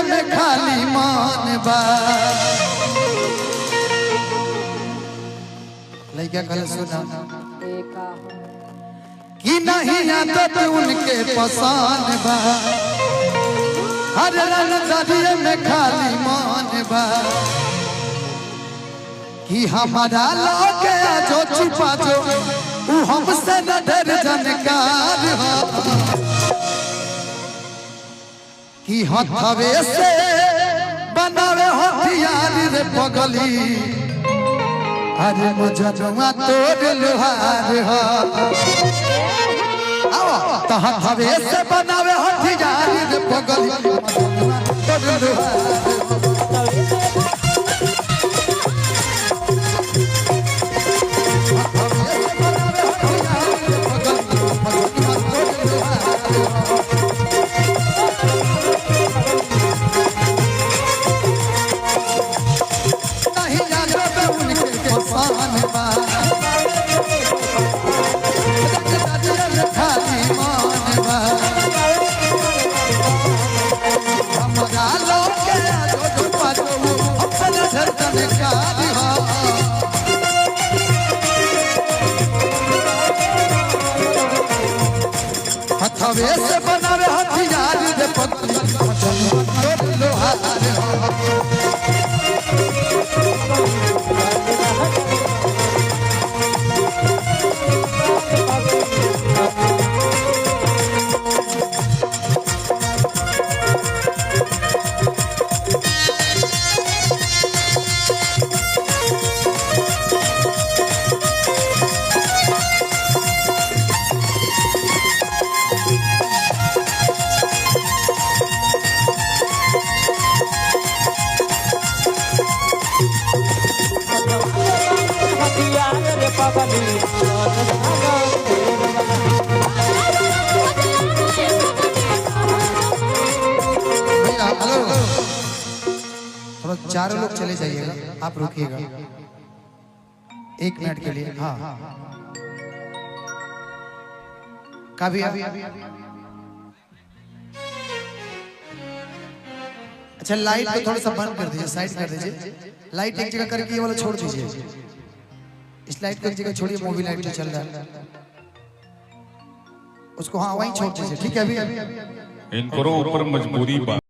में खाली मान बा लइका कल सुना कि नहीं आदत उनके पसंद बा हर रंग दरिए में खाली मान बा कि हमारा लोगे जो छुपा जो वो हमसे न डर जानकार हो कि हथवे से बनावे हथियार रे पगली अरे मुझनुआ तोड़ लोहार हो तो हथवे से बनावे हथियार रे पगली तोड़ लोहार हथवे से बनावे हथियार रे पगली लोहार थोड़ा चारों लोग चले जाइएगा आप रुकिएगा 1 मिनट के लिए हाँ कभी अच्छा लाइट को थोड़ा सा बंद कर दीजिए साइड कर दीजिए लाइट एक जगह करके ये वाला छोड़ दीजिए इस लाइट को एक जगह छोड़िए मूवी लाइट जो चल रहा है उसको हाँ वहीं छोड़ दीजिए ठीक है अभी इनको ऊपर मजबूरी